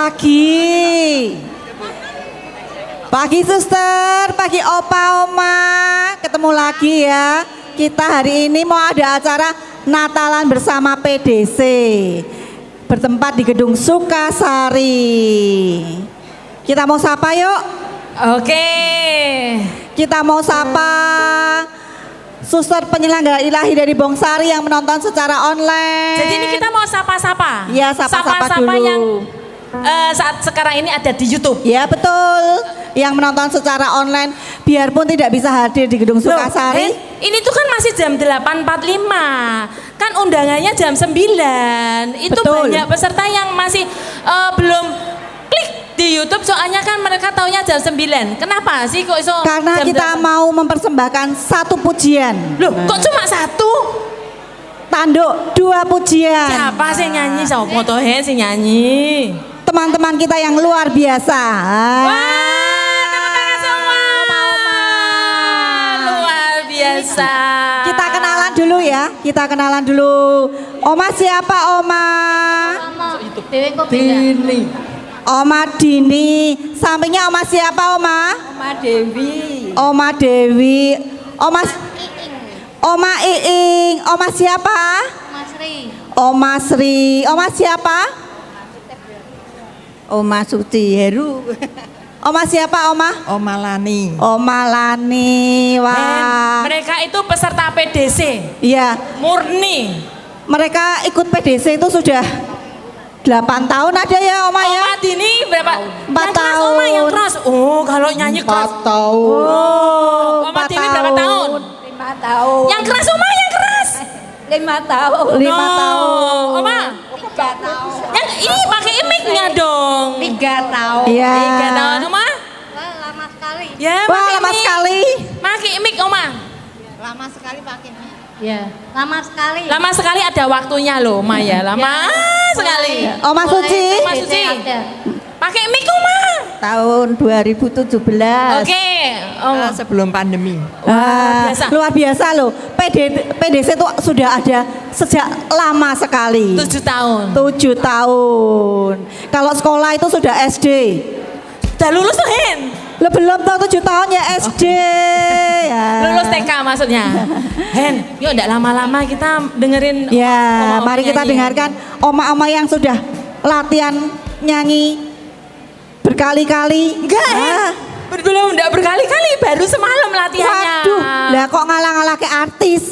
pagi. Pagi suster, pagi opa oma. Ketemu lagi ya. Kita hari ini mau ada acara Natalan bersama PDC. Bertempat di Gedung Sukasari. Kita mau sapa yuk. Oke. Kita mau sapa suster penyelenggara ilahi dari Bongsari yang menonton secara online. Jadi ini kita mau sapa-sapa. Iya, sapa-sapa dulu. Yang saat sekarang ini ada di YouTube. Ya betul. Yang menonton secara online biarpun tidak bisa hadir di Gedung Sukasari. Ini tuh kan masih jam 8.45. Kan undangannya jam 9. Itu betul. Banyak peserta yang masih belum klik di YouTube, soalnya kan mereka taunya jam 9. Kenapa sih kok iso? Karena kita 8? mau mempersembahkan satu pujian. Loh, kok cuma satu? Tanduk 2 pujian. Siapa sih nyanyi? Sopo toh sih nyanyi? Teman-teman kita yang luar biasa. Wah, tepuk tangan semua. Luar biasa. Kita kenalan dulu ya. Kita kenalan dulu. Oma siapa Oma? Dini. Oma Dini. Sampingnya Oma siapa Oma? Oma Dewi. Oma Dewi. Oma Iing. Oma siapa? Mas Ri. Oma Sri. Oma siapa? Oma Suci Heru. Oma siapa Oma? Oma Lani. Oma Lani. Wah. Mereka itu peserta PDC. Iya. Murni. Mereka ikut PDC itu sudah 8 tahun ada ya Oma ya? Oma Dini berapa? 4 yang keras tahun. Oma yang keras. Oh, kalau nyanyi keras. 4 tahun. Oh, Oma 4 Dini berapa tahun? 5 tahun. Yang keras Oma, yang keras. 5 tahun. 5 No. tahun. Oma, 3 tahun. yang ini pakai mic-nya dong. 3 tahun. Iya. 3 tahun Oma? Wah, lama sekali. Ya, Wah pakai lama mic. sekali. Pakai mic Oma. Lama sekali pakai mic. Ya. Lama sekali. Lama sekali ada waktunya loh Oma ya. Lama sekali. Oma Suci. Oma Suci. Ada. Pakai mic Oma. Tahun 2017. Oke. Oma. Sebelum pandemi. Wah, biasa. luar biasa loh. PDC itu sudah ada sejak lama sekali. 7 tahun. 7 tahun. Kalau sekolah itu sudah SD. Udah lulus tuh Hen. Lo belum tahu 7 tahun ya SD. Ya. Lulus TK maksudnya. Hen, yuk enggak lama-lama kita dengerin Ya, oma-oma mari kita nyanyi. dengarkan oma-oma yang sudah latihan nyanyi berkali-kali. Enggak, Hen. Belum enggak berkali-kali, baru semalam latihannya. Waduh, lah kok ngalah-ngalah ke artis.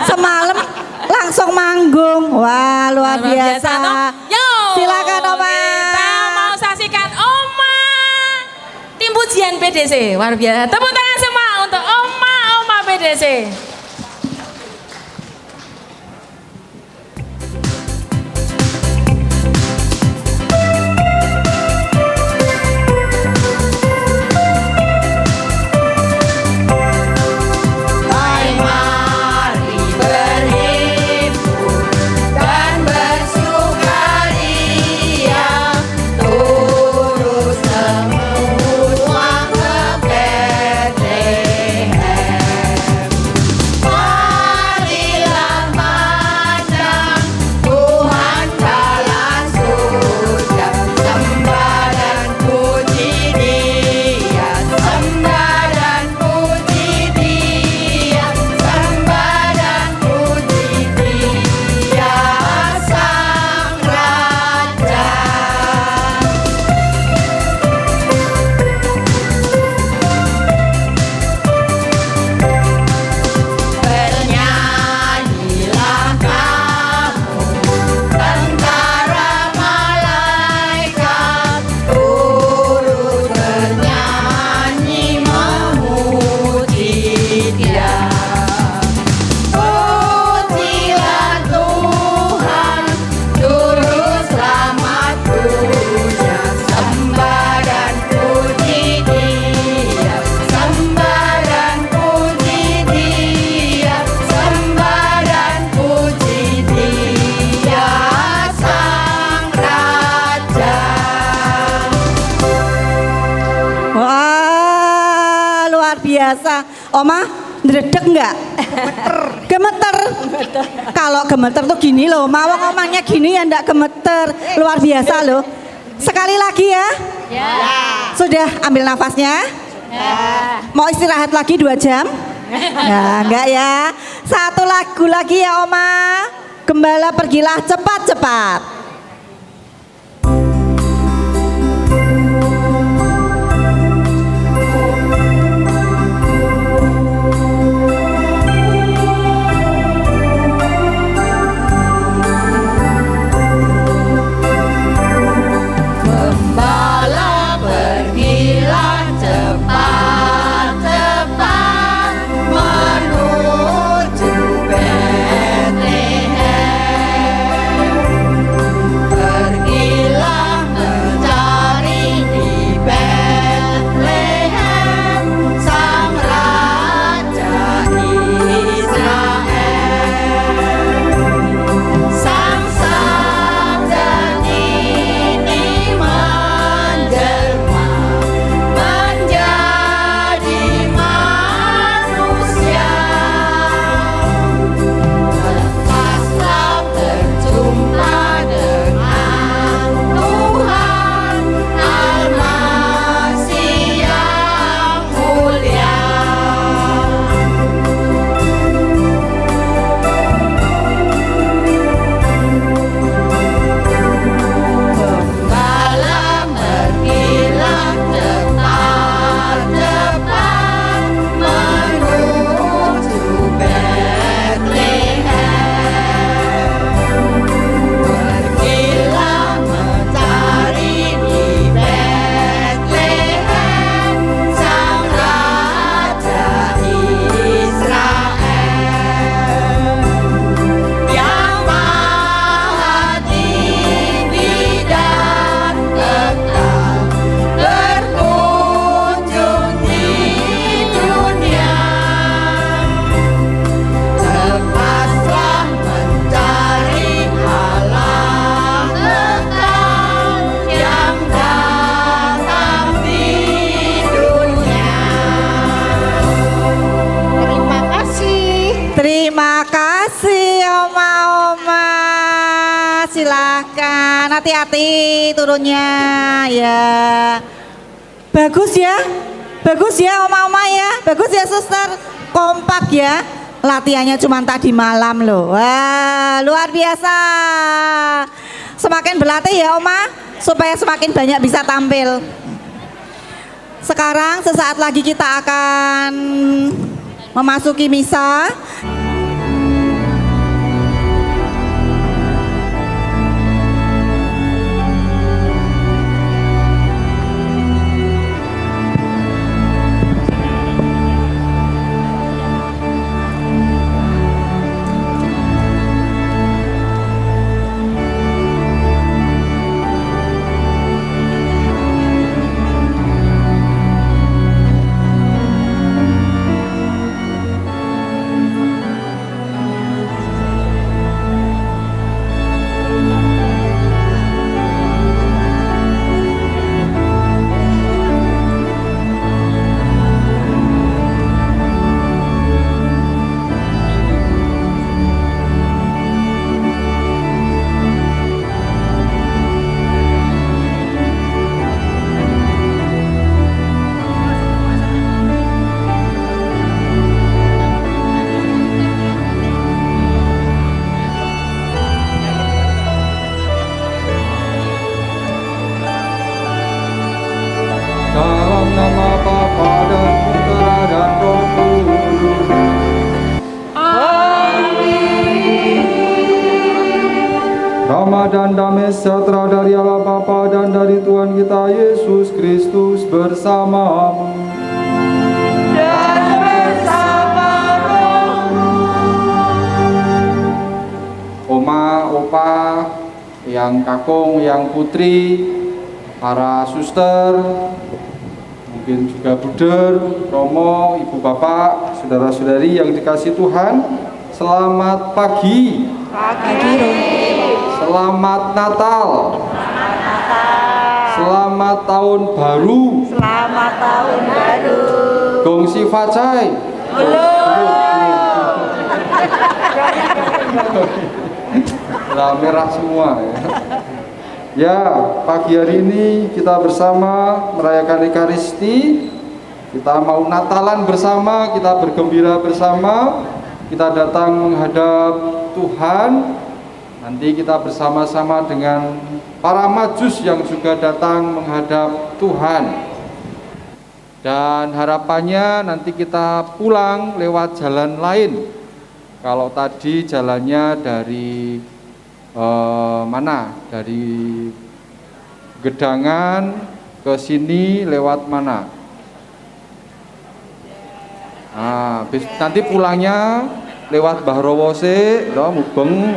Semalam langsung manggung. Wah, luar biasa. toh. Yo, Silakan Oma. Kita mau saksikan Oma tim pujian PDC. Luar biasa. Tepuk tangan semua untuk Oma PDC. biasa. Oma, ndredeg enggak? Gemeter. Kalau gemeter tuh gini loh, mawang omanya gini ya ndak gemeter. Luar biasa loh. Sekali lagi ya. Ya. Sudah ambil nafasnya? Ya. Mau istirahat lagi 2 jam? Ya, enggak ya. Satu lagu lagi ya Oma. Gembala pergilah cepat-cepat. Gembala pergilah cepat-cepat menuju Bethlehem. Pergilah mencari di Bethlehem sang Raja Israel. Sang sabda ini menjelma menjadi manusia. Lepaslah berjumpa dengan Tuhan Al-Masih yang mulia. Gembala pergilah cepat-cepat menuju Bethlehem. Pergilah mencari di Bethlehem sang Raja Israel. Yang maha tinggi dan kekal berkunjung di dunia. Lepaslah mencari Allah kekal yang datang di dunia. Terima kasih. Terima kasih Oma-oma. Silahkan, hati-hati turunnya ya. Bagus ya, bagus ya Oma-oma ya, bagus ya suster. Kompak ya, latihannya cuma tadi malam loh. Wah, luar biasa. Semakin berlatih ya Oma, supaya semakin banyak bisa tampil. Sekarang sesaat lagi kita akan memasuki misa. Dalam nama Bapa dan Putra dan Roh Kudus. Rahmat dan damai sejahtera dari Allah Bapa dan dari Tuhan kita Yesus Kristus bersamamu. Oma, opa, yang kakung, yang putri, para suster, mungkin juga buder, romo, ibu bapak, saudara-saudari yang dikasih Tuhan, selamat pagi. Selamat Natal. Selamat tahun baru. Selamat tahun baru. Gongsi Facai. Lah merah semua ya. Ya, pagi hari ini kita bersama merayakan Ekaristi. Kita mau Natalan bersama, kita bergembira bersama. Kita datang menghadap Tuhan. Nanti kita bersama-sama dengan para majus yang juga datang menghadap Tuhan. Dan harapannya nanti kita pulang lewat jalan lain. Kalau tadi jalannya dari mana? Dari Gedangan ke sini lewat mana? Nah, nanti pulangnya lewat Bahrawose, mubeng,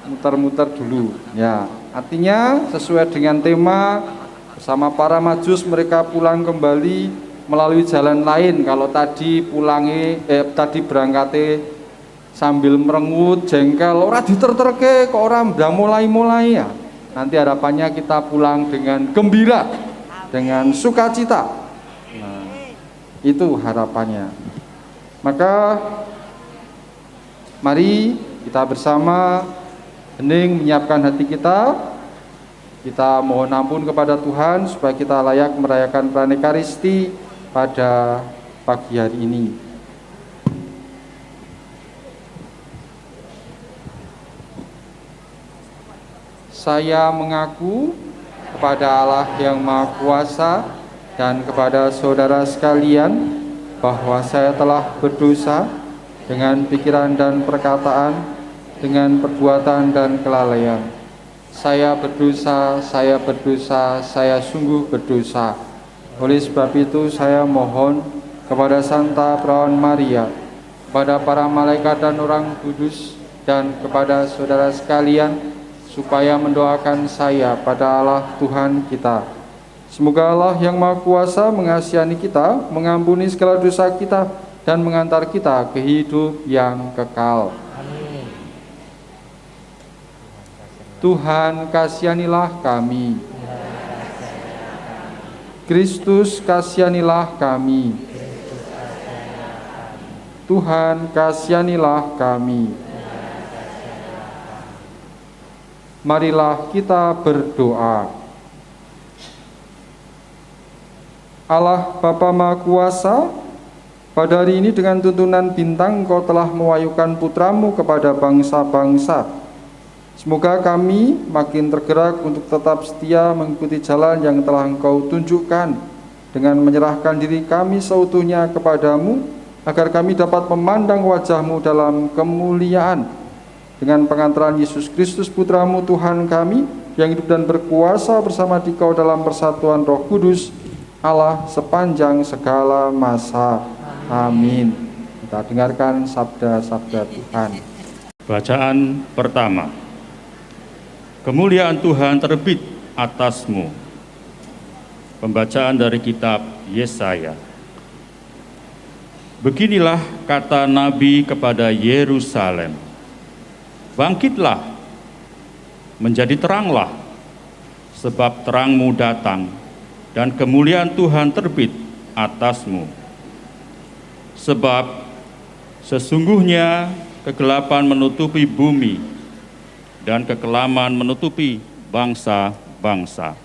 muter-muter dulu. Ya, artinya sesuai dengan tema bersama para majus mereka pulang kembali melalui jalan lain. Kalau tadi tadi berangkatnya sambil merengut, jengkel, ora diterterke kok ora ndang mulai-mulai ya. Nanti harapannya kita pulang dengan gembira, dengan sukacita. Nah, itu harapannya. Maka mari kita bersama hening menyiapkan hati kita. Kita mohon ampun kepada Tuhan supaya kita layak merayakan perayaan Ekaristi pada pagi hari ini. Saya mengaku kepada Allah yang Maha Kuasa dan kepada saudara sekalian bahwa saya telah berdosa dengan pikiran dan perkataan, dengan perbuatan dan kelalaian. Saya berdosa, saya sungguh berdosa. Oleh sebab itu saya mohon kepada Santa Perawan Maria, kepada para malaikat dan orang kudus, dan kepada saudara sekalian, supaya mendoakan saya pada Allah Tuhan kita. Semoga Allah yang Maha Kuasa mengasihani kita, mengampuni segala dosa kita, dan mengantar kita ke hidup yang kekal. Amin. Tuhan kasihanilah kami. Kristus kasihanilah kami. Tuhan kasihanilah kami. Marilah kita berdoa. Allah Bapa Maha Kuasa, pada hari ini dengan tuntunan bintang Engkau telah mewayukan putramu kepada bangsa-bangsa. Semoga kami makin tergerak untuk tetap setia mengikuti jalan yang telah Engkau tunjukkan, dengan menyerahkan diri kami seutuhnya kepadamu, agar kami dapat memandang wajah-Mu dalam kemuliaan. Dengan pengantaran Yesus Kristus Putramu Tuhan kami, yang hidup dan berkuasa bersama Dikau dalam persatuan Roh Kudus, Allah sepanjang segala masa. Amin. Kita dengarkan sabda-sabda Tuhan. Bacaan pertama. Kemuliaan Tuhan terbit atasmu. Pembacaan dari kitab Yesaya. Beginilah kata Nabi kepada Yerusalem. Bangkitlah, menjadi teranglah, sebab terangmu datang, dan kemuliaan Tuhan terbit atasmu. Sebab sesungguhnya kegelapan menutupi bumi, dan kekelaman menutupi bangsa-bangsa.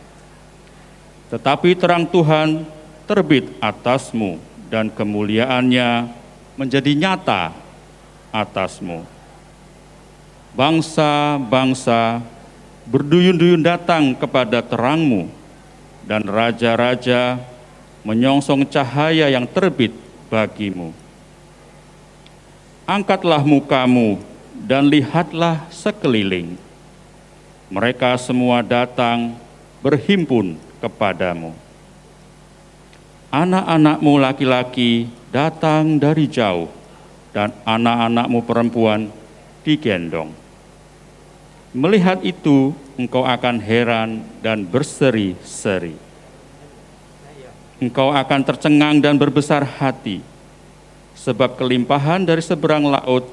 Tetapi terang Tuhan terbit atasmu, dan kemuliaannya menjadi nyata atasmu. Bangsa-bangsa berduyun-duyun datang kepada terangmu, dan raja-raja menyongsong cahaya yang terbit bagimu. Angkatlah mukamu dan lihatlah sekeliling. Mereka semua datang berhimpun kepadamu. Anak-anakmu laki-laki datang dari jauh, dan anak-anakmu perempuan digendong. Melihat itu, engkau akan heran dan berseri-seri. Engkau akan tercengang dan berbesar hati, sebab kelimpahan dari seberang laut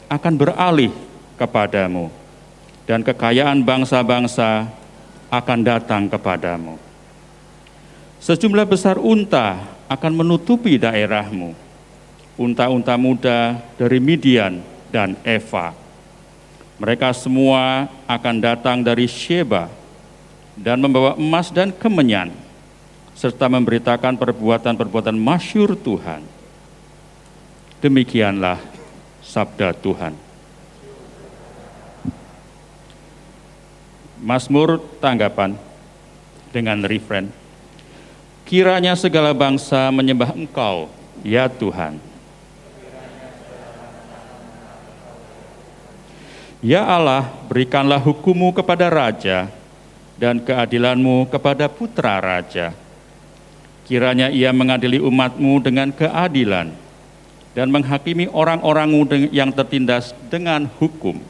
akan beralih kepadamu, dan kekayaan bangsa-bangsa akan datang kepadamu. Sejumlah besar unta akan menutupi daerahmu, unta-unta muda dari Midian dan Eva. Mereka semua akan datang dari Sheba dan membawa emas dan kemenyan, serta memberitakan perbuatan-perbuatan masyhur Tuhan. Demikianlah sabda Tuhan. Mazmur tanggapan dengan refren. Kiranya segala bangsa menyembah Engkau, ya Tuhan. Ya Allah, berikanlah hukum-Mu kepada raja dan keadilan-Mu kepada putra raja. Kiranya ia mengadili umat-Mu dengan keadilan dan menghakimi orang-orang-Mu yang tertindas dengan hukum.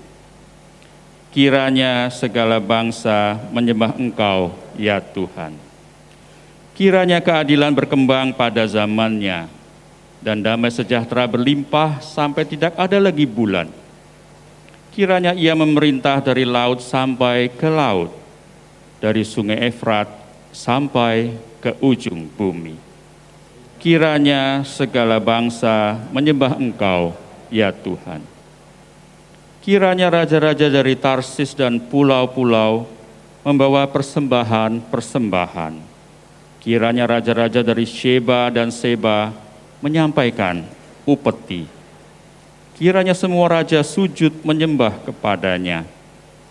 Kiranya segala bangsa menyembah Engkau, ya Tuhan. Kiranya keadilan berkembang pada zamannya dan damai sejahtera berlimpah sampai tidak ada lagi bulan. Kiranya ia memerintah dari laut sampai ke laut, dari sungai Efrat sampai ke ujung bumi. Kiranya segala bangsa menyembah Engkau, ya Tuhan. Kiranya raja-raja dari Tarsis dan pulau-pulau membawa persembahan-persembahan. Kiranya raja-raja dari Sheba dan Seba menyampaikan upeti. Kiranya semua raja sujud menyembah kepadanya,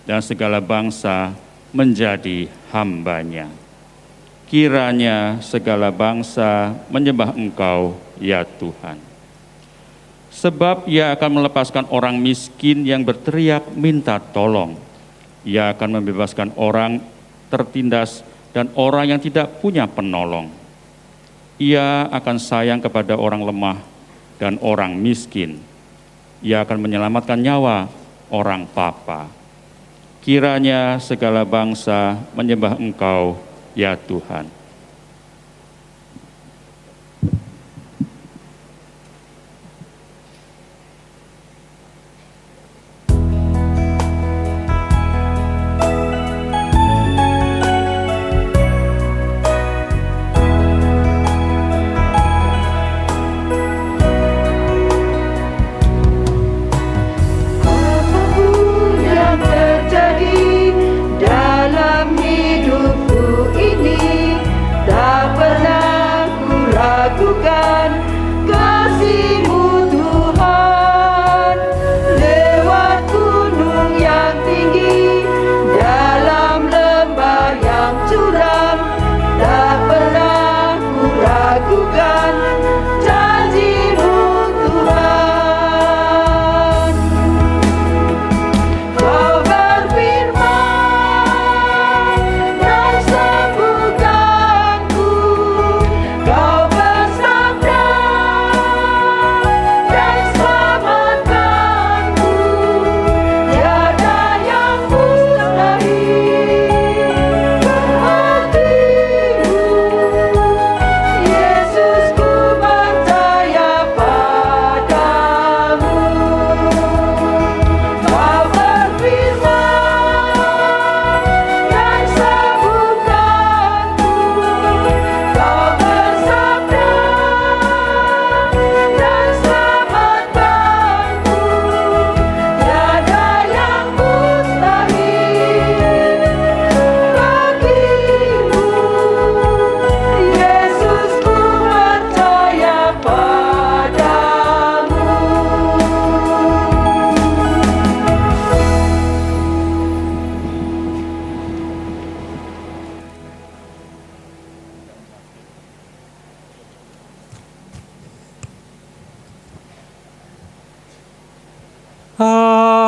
dan segala bangsa menjadi hambanya. Kiranya segala bangsa menyembah Engkau, ya Tuhan. Sebab ia akan melepaskan orang miskin yang berteriak minta tolong. Ia akan membebaskan orang tertindas dan orang yang tidak punya penolong. Ia akan sayang kepada orang lemah dan orang miskin. Ia akan menyelamatkan nyawa orang papa. Kiranya segala bangsa menyembah Engkau, ya Tuhan.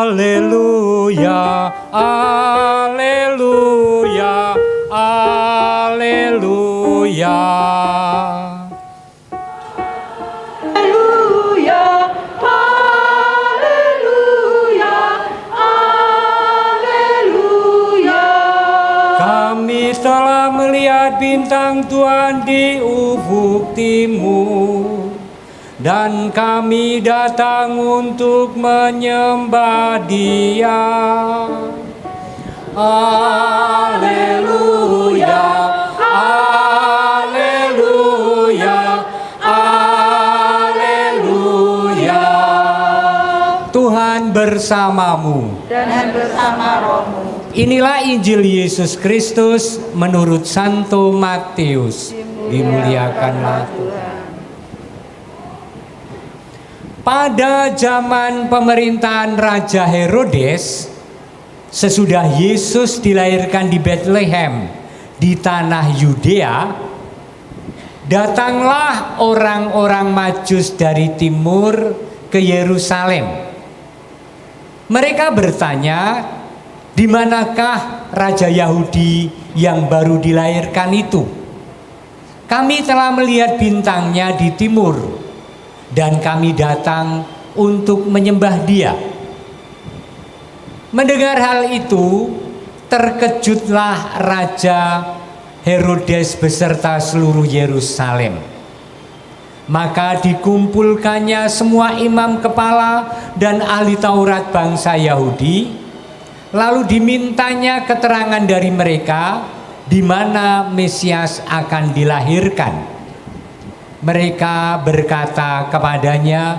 Haleluya, haleluya, haleluya. Haleluya, haleluya, haleluya. Kami telah melihat bintang Tuhan di ufuk timur, dan kami datang untuk menyembah Dia. Haleluya, haleluya, haleluya. Tuhan bersamamu. dan bersama rohmu. Inilah Injil Yesus Kristus menurut Santo Matius. Dimuliakanlah Tuhan. Pada zaman pemerintahan Raja Herodes, sesudah Yesus dilahirkan di Bethlehem di tanah Yudea, datanglah orang-orang Majus dari timur ke Yerusalem. Mereka bertanya, di manakah Raja Yahudi yang baru dilahirkan itu? Kami telah melihat bintangnya di timur, dan kami datang untuk menyembah dia. Mendengar hal itu, terkejutlah Raja Herodes beserta seluruh Yerusalem. Maka dikumpulkannya semua imam kepala dan ahli Taurat bangsa Yahudi, lalu dimintanya keterangan dari mereka di mana Mesias akan dilahirkan. Mereka berkata kepadanya,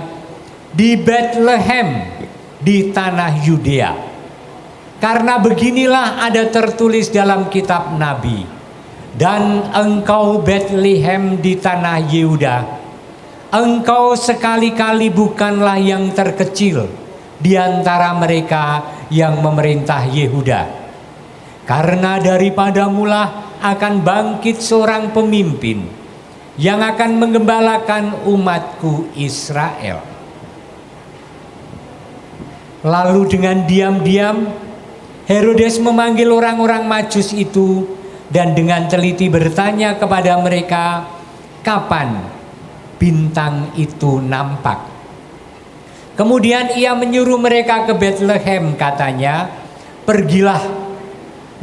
di Bethlehem di tanah Yudea. Karena beginilah ada tertulis dalam kitab Nabi, dan engkau Bethlehem di tanah Yehuda, engkau sekali-kali bukanlah yang terkecil di antara mereka yang memerintah Yehuda. Karena daripadamulah akan bangkit seorang pemimpin yang akan menggembalakan umatku Israel. Lalu dengan diam-diam Herodes memanggil orang-orang Majus itu dan dengan teliti bertanya kepada mereka, kapan bintang itu nampak. Kemudian ia menyuruh mereka ke Bethlehem, katanya, pergilah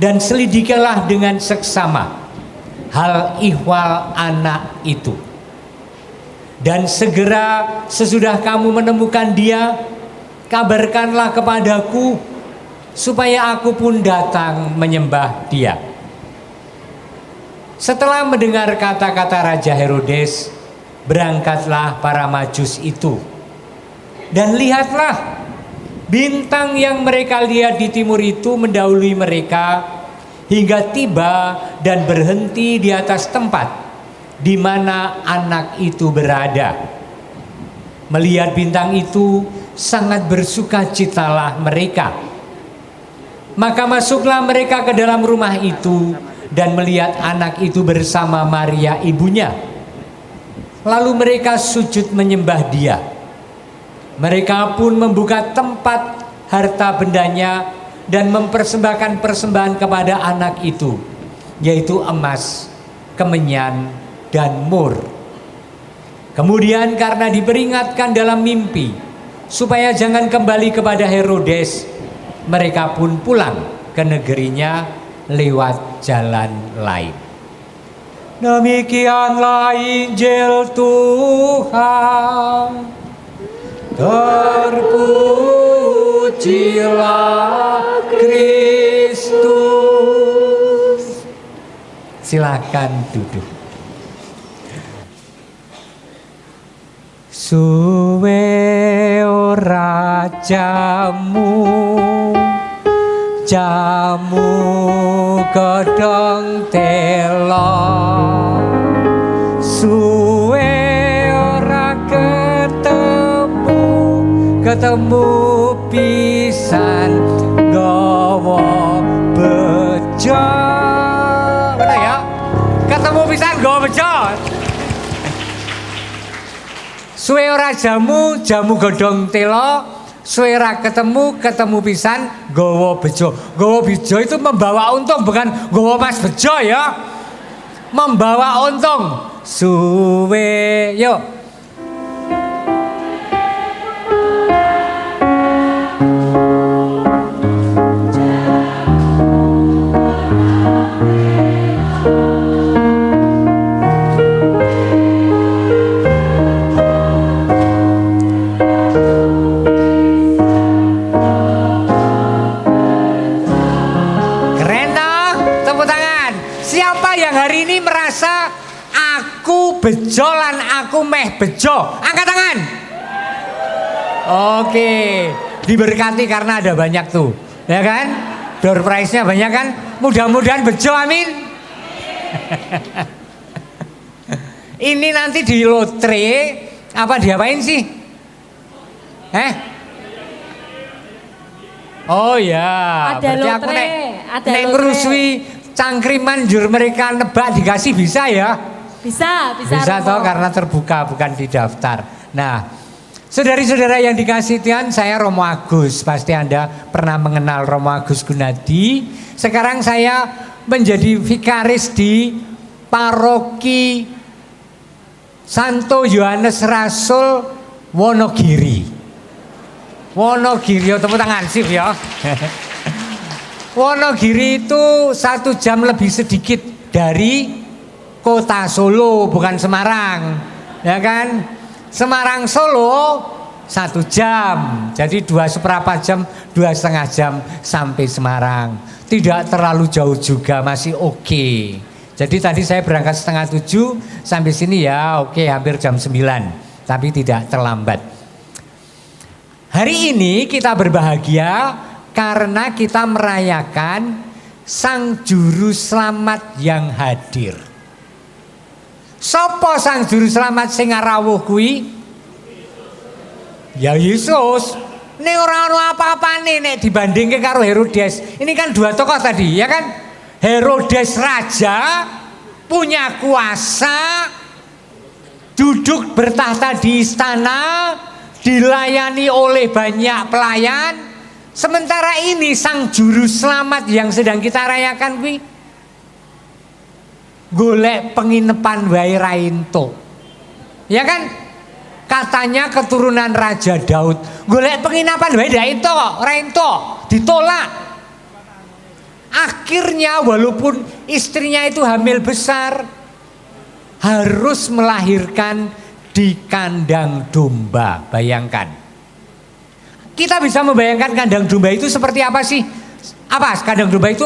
dan selidikilah dengan seksama hal ihwal anak itu. Dan segera sesudah kamu menemukan dia, kabarkanlah kepadaku, supaya aku pun datang menyembah dia. Setelah mendengar kata-kata Raja Herodes, berangkatlah para Majus itu. Dan lihatlah, bintang yang mereka lihat di timur itu mendahului mereka hingga tiba dan berhenti di atas tempat di mana anak itu berada. Melihat bintang itu, sangat bersukacitalah mereka. Maka masuklah mereka ke dalam rumah itu dan melihat anak itu bersama Maria ibunya. Lalu mereka sujud menyembah dia. Mereka pun membuka tempat harta bendanya dan mempersembahkan persembahan kepada anak itu, yaitu emas, kemenyan, dan mur. Kemudian karena diperingatkan dalam mimpi supaya jangan kembali kepada Herodes, mereka pun pulang ke negerinya lewat jalan lain. Demikianlah Injil Tuhan. Terpujilah Kristus. Silakan duduk. Suwe ora jamu godhong telo, suwe ora ketemu pisan gawa bejo. Bener ya? Ketemu pisan gawa bejo. Suwe ora jamu godhong telo, suwe ora ketemu pisan gawa bejo. Gawa bejo itu membawa untung, bukan gawa mas bejo ya. Membawa untung. Suwe, yuk. Aku bejo lan aku meh bejo. Angkat tangan. Oke. diberkati karena ada banyak tuh, ya kan? Door prize-nya banyak kan? Mudah-mudahan bejo, amin. Ini nanti di lotre apa diapain sih? Oh ya, Ada berarti aku lotre, ada nek lotre. ngerusui cangkriman jur mereka nebak dikasih bisa ya? Bisa Bisa Romo. toh karena terbuka bukan di daftar. Nah, saudari-saudara yang dikasih Tuhan, saya Romo Agus. Pasti Anda pernah mengenal Romo Agus Gunadi. Sekarang saya menjadi vikaris di paroki Santo Yohanes Rasul Wonogiri. Wonogiri, tepuk tangan sip ya. Wonogiri itu 1 jam lebih sedikit dari kota Solo, bukan Semarang, ya kan? Semarang Solo 1 jam, jadi 2,5 jam, 2,5 jam sampai Semarang. Tidak terlalu jauh juga, masih oke. Jadi tadi saya berangkat 6:30 sampai sini ya oke, hampir jam 9, tapi tidak terlambat. Hari ini kita berbahagia karena kita merayakan Sang Juru Selamat yang hadir. Sopo Sang Juru Selamat sing rawuh kuwi? Ya Yesus. Nek ora ono apa-apane nek dibandingke karo Herodes. Ini kan 2 tokoh tadi, ya kan? Herodes raja punya kuasa, duduk bertahta di istana, dilayani oleh banyak pelayan. Sementara ini Sang Juru Selamat yang sedang kita rayakan kuwi golek penginepan wae ra entuk. Ya kan? Katanya keturunan Raja Daud. Golek penginapan wae ndak entuk, ra entuk, ditolak. Akhirnya walaupun istrinya itu hamil besar, harus melahirkan di kandang domba. Bayangkan. Kita bisa membayangkan kandang domba itu seperti apa sih? Apa kandang domba itu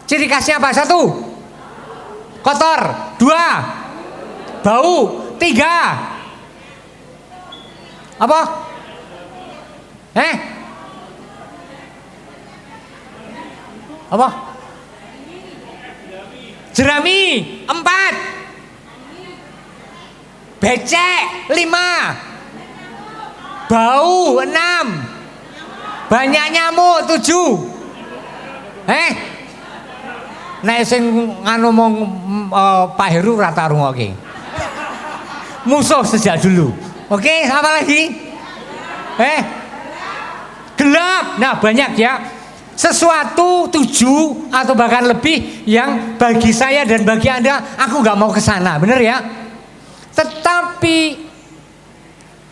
ciri khasnya apa? 1, kotor. 2, bau. 3, apa? Apa? Jerami. 4, becek. 5, bau. 6, banyak nyamuk. 7, nek sing ngomong Pak Heru rata rungokke. Musuh sejak dulu. Oke, apa lagi? Gelap. Nah, banyak ya. Sesuatu 7 atau bahkan lebih yang bagi saya dan bagi Anda aku nggak mau ke sana, bener ya? Tetapi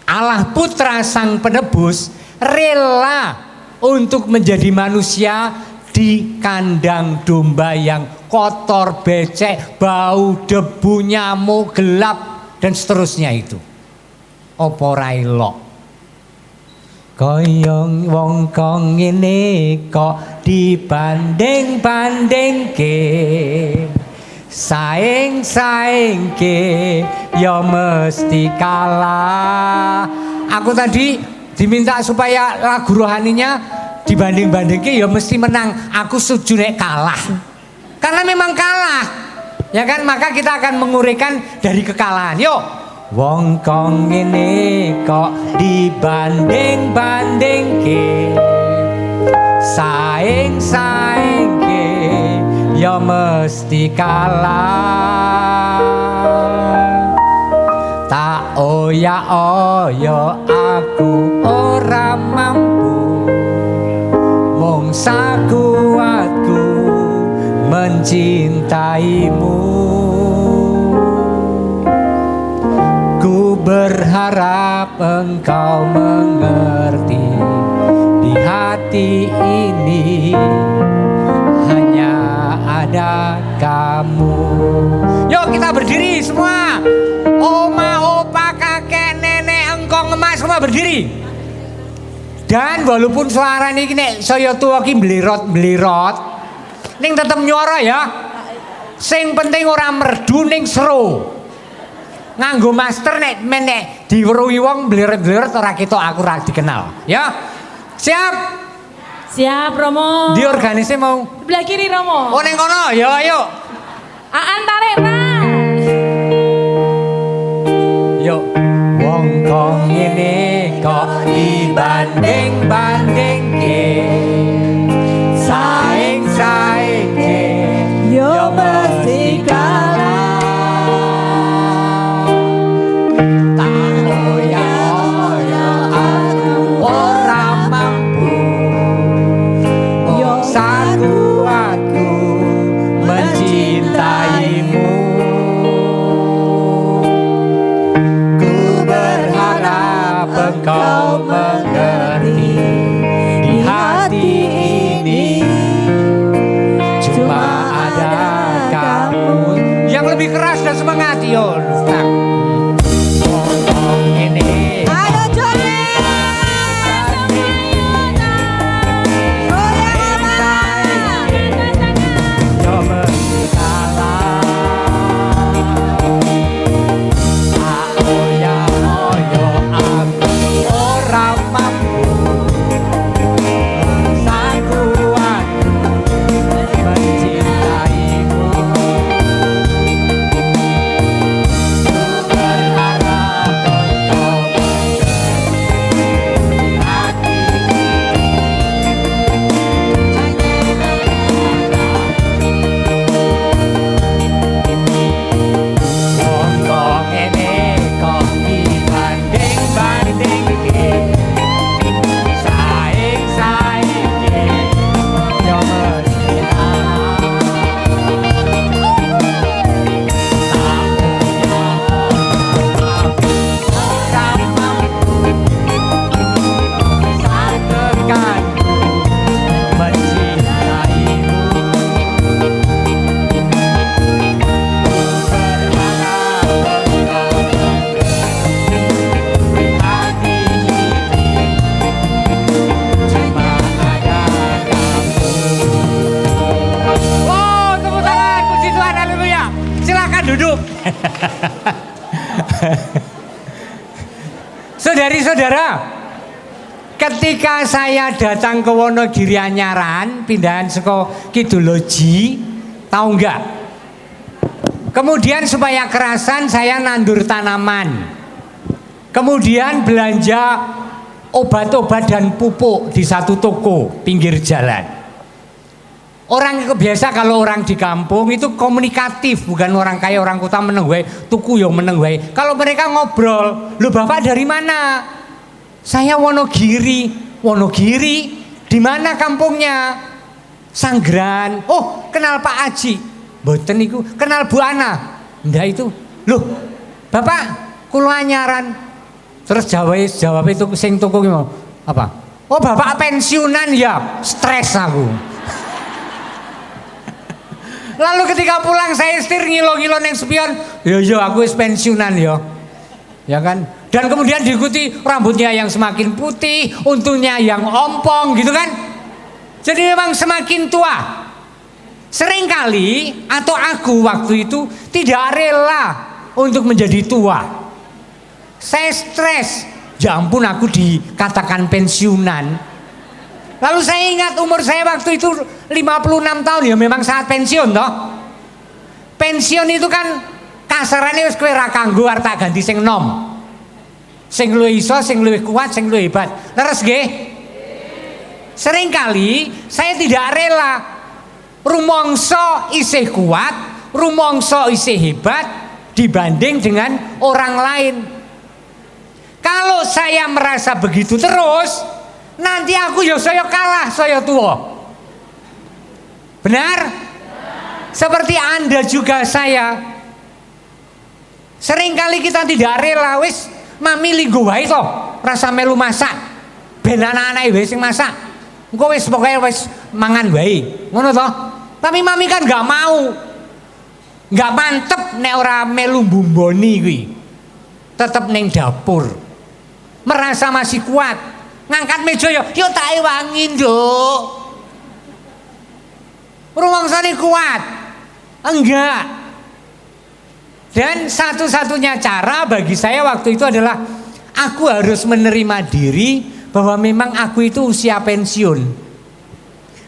Allah Putra Sang Penebus rela untuk menjadi manusia di kandang domba yang kotor, becek, bau, debu, nyamuk, gelap dan seterusnya itu. Apa ra elok? Koyong wong kong ngene kok dibanding-bandingke, saing-saingke ya mesti kalah. Aku tadi diminta supaya lagu rohaninya dibanding-bandingke ya mesti menang. Aku setuju nek kalah. Karena memang kalah. Ya kan, maka kita akan menguraikan dari kekalahan. Yuk. Wong kong ngene kok dibanding-bandingke, saing-saingke ya mesti kalah. Tak oya-oya aku ora mampu, mung sakuatku mencintaimu. Ku berharap engkau mengerti, di hati ini hanya ada kamu. Yuk kita berdiri semua. Oma, opa, kakek, nenek, engkong, emas, semua berdiri. Dan walaupun suara ini nek saya tua ki blirot-blirot, ning tetep nyuara ya. Sing penting ora merdu ning seru. nganggo master nek menek diweruhi wong bleret-bleret ora ketok aku ora dikenal. Ya. Siap? Siap Romo. Di organisasi mau. Sebelah kiri Romo. Oh neng kono, ya ayo. Aan tarik ras. Yuk. Wong kok ngene kok dibanding-bandingke. Saing-saingke Yo mesti kalah. tak oya-oya aku ora mampu. Yo Sakuatku mencintaimu. Ku berharap engkau mengerti di hati ini cuma ada kamu. Yang lebih keras dan semangat yo. Ngomong ini Ayo Joni. Goyang Oma. yo mesti kalah. Oya-oya aku ora mampu. Sakuatku mencintaimu. Ku berharap engkau mengerti hati wong kok ngene kok dibanding-bandingke. Saing-saingke yo mesti kalah. Tak punya aku ora mampu. Satekanku mencintaimu. Hati ini cuma ada kamu. Oh, tepuk tangan, puji Tuhan, haleluya. Silakan duduk. Saudari-saudara, ketika saya datang ke Wonogiri Anyaran, pindahan saka Kidul-Loji, tahu enggak? Kemudian supaya kerasan saya nandur tanaman. Kemudian belanja obat-obat dan pupuk di satu toko pinggir jalan. Orang biasa kalau orang di kampung itu komunikatif, bukan orang kaya orang kota meneng wae, tuku yo meneng wae. Kalau mereka ngobrol, "Lu Bapak dari mana?" "Saya Wonogiri." "Wonogiri? Di mana kampungnya?" "Sanggran." "Oh, kenal Pak Aji?" "Mboten niku." "Kenal Bu Ana?" "Ndak itu." "Loh, Bapak kula Anyaran." Terus jawab itu sing toko ki mau apa? "Oh, Bapak pensiunan ya." Stres aku. Lalu ketika pulang saya setir ngilo-ngilo neng spion, yo aku wis pensiunan yo. Ya kan? Dan kemudian diikuti rambutnya yang semakin putih, untungnya yang ompong gitu kan. Jadi memang semakin tua. Seringkali atau aku waktu itu tidak rela untuk menjadi tua. Saya stres. Ya ampun aku dikatakan pensiunan. Lalu saya ingat umur saya waktu itu 56 tahun ya memang saat pensiun toh. Pensiun itu kan kasarannya wis kowe ra kanggo arep tak ganti sing nom. Sing luwih iso, sing luwih kuat, sing luwih hebat. Leres nggih? Seringkali saya tidak rela rumangsa isih kuat, rumangsa isih hebat dibanding dengan orang lain. Kalau saya merasa begitu terus, nanti aku ya saya kalah, saya tua. Benar? Seperti Anda juga saya. Seringkali kita tidak rela wis mami linggo wae to, rasa melu masak. Ben anak-anake wae sing masak. Engko wis pokoke wis mangan wae. Ngono to? Tapi mami kan enggak mau. Enggak mantep nek ora melu mbumboni kuwi. Tetep ning dapur. Merasa masih kuat. Ngangkat meja yo tak ewangi nduk. Rumangsane kuat. Enggak. Dan satu-satunya cara bagi saya waktu itu adalah aku harus menerima diri bahwa memang aku itu usia pensiun.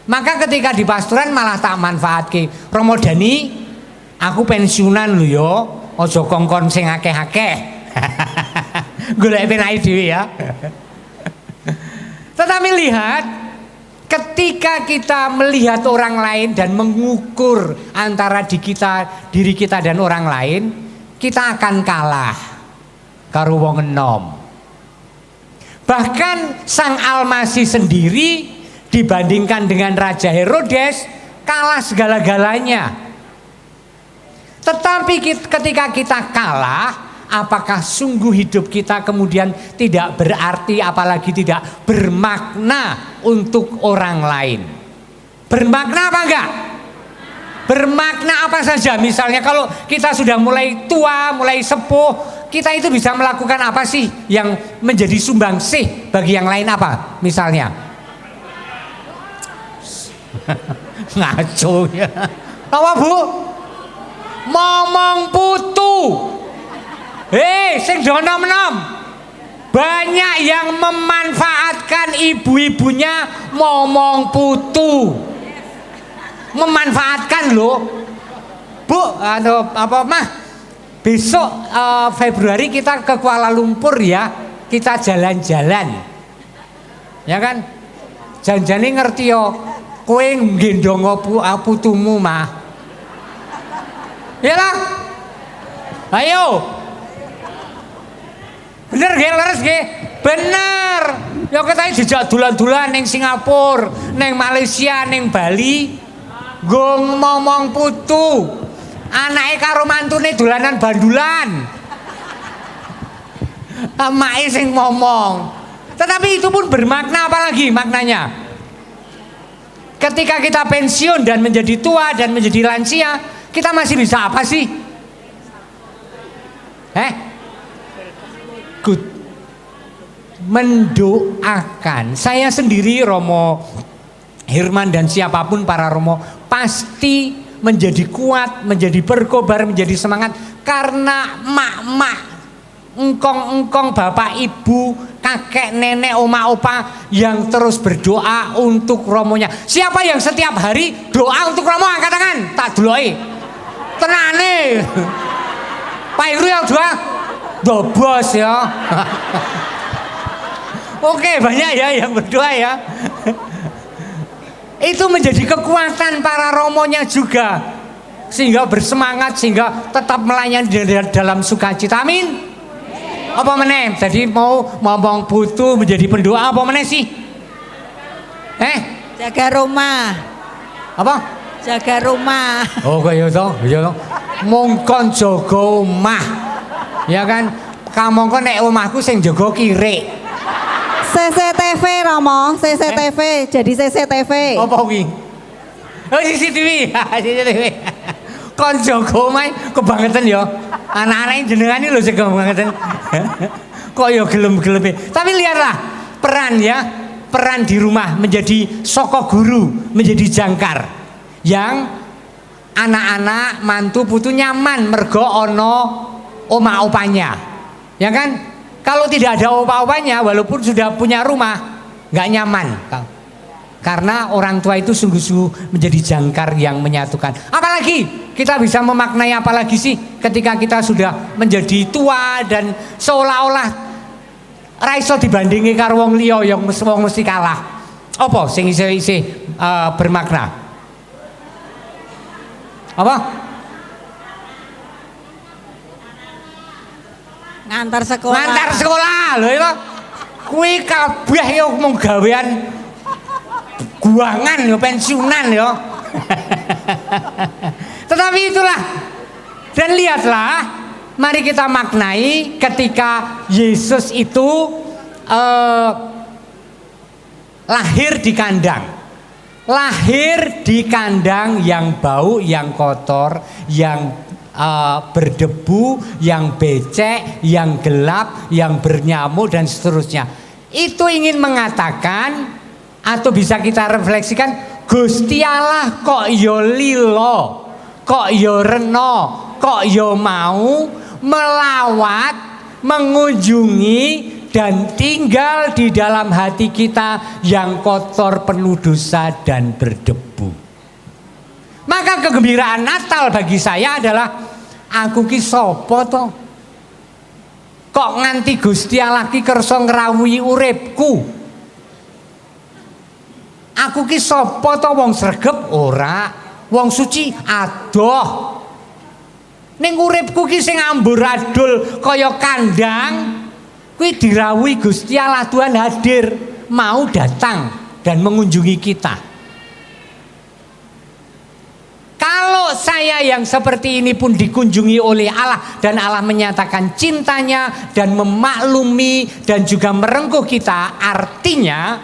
Maka ketika di pastoran malah tak manfaat ke Romo Dani, aku pensiunan lho yo, ojo kongkon sing akeh-akeh. Golek penake dhewe ya. Tetapi lihat, ketika kita melihat orang lain dan mengukur antara diri kita dan orang lain, kita akan kalah karo wong enom. Bahkan Sang Almasih sendiri dibandingkan dengan Raja Herodes kalah segala-galanya. Tetapi ketika kita kalah, apakah sungguh hidup kita kemudian tidak berarti, apalagi tidak bermakna untuk orang lain? Bermakna apa enggak? Bermakna apa saja. Misalnya kalau kita sudah mulai tua, mulai sepuh, kita itu bisa melakukan apa sih yang menjadi sumbangsih bagi yang lain apa? Misalnya ngaco ya. Apa Bu? Momong putu. Sing donom-nom. Banyak yang memanfaatkan ibu-ibunya momong putu. Memanfaatkan loh. Bu, apa mah? Besok Februari kita ke Kuala Lumpur ya. Kita jalan-jalan. Ya kan? Janjane ngerti yo. Kowe nggendong putumu mah. Yalah. Ayo. Bener nggih, leres nggih? Bener. Ya katanya dijak dulan-dulan ning Singapura, ning Malaysia, ning Bali. Nggo momong putu. Anake karo mantune dolanan bandulan. Amake sing ngomong. Tetapi itu pun bermakna apa lagi maknanya? Ketika kita pensiun dan menjadi tua dan menjadi lansia, kita masih bisa apa sih? Good. Mendoakan. Saya sendiri, Romo Herman dan siapapun para Romo, pasti menjadi kuat, menjadi berkobar, menjadi semangat karena mak-mak, engkong-engkong, bapak ibu, kakek, nenek, oma, opa yang terus berdoa untuk Romonya. Siapa yang setiap hari doa untuk Romo? Angkat tangan. Tak deloi. Tenane. Pak Iru yang doa. Bos ya. Oke, banyak ya yang berdoa ya. Itu menjadi kekuatan para Romonya juga, sehingga bersemangat, sehingga tetap melayani dalam sukacita. Amin. Apa meneh? Jadi mau ngomong putu menjadi pendoa apa meneh sih? Jaga rumah. Apa? Jaga rumah. Oh kaya to, ya to. Mongkon jaga omah. Ya kan? Kamongkon nek omahku sing jaga kirik. CCTV Romo, CCTV, jadi CCTV. Apa kuwi? Oh CCTV. CCTV. Kon jaga omah kebangetan ya. Anak-anak jenengan ini lho sing kebangetan. Kok ya gelem-geleme. Tapi lihatlah peran ya, peran di rumah menjadi soko guru, menjadi jangkar. Yang anak-anak mantu putu nyaman mergo ono oma-opanya. Ya kan? Kalau tidak ada opa-opanya, walaupun sudah punya rumah, nggak nyaman. Karena orang tua itu sungguh-sungguh menjadi jangkar yang menyatukan. Apalagi kita bisa memaknai apalagi sih ketika kita sudah menjadi tua dan seolah-olah raiso dibandingi karo wong liya yang mesti kalah. Apa sing isih bermakna? Apa? Ngantar sekolah. Ngantar sekolah lho itu. Kuwi kabeh yo mung gawean guangan yo, pensiunan yo. Tetapi itulah. Dan lihatlah, mari kita maknai ketika Yesus itu lahir di kandang. Lahir di kandang yang bau, yang kotor, yang berdebu, yang becek, yang gelap, yang bernyamuk dan seterusnya. Itu ingin mengatakan atau bisa kita refleksikan, Gusti Allah kok yo lilo, kok yo reno, kok yo mau melawat, mengunjungi dan tinggal di dalam hati kita yang kotor, penuh dosa dan berdebu. Maka kegembiraan Natal bagi saya adalah aku ki sapa to? Kok nganti Gusti Allah ki kersa ngrawuhi uripku? Aku ki sapa to? Wong sregep ora, wong suci adoh. Ning uripku ki sing amburadul kaya kandang, kuwi dirawuhi Gusti Allah. Tuhan hadir, mau datang dan mengunjungi kita. Kalau saya yang seperti ini pun dikunjungi oleh Allah dan Allah menyatakan cintanya dan memaklumi dan juga merengkuh kita, artinya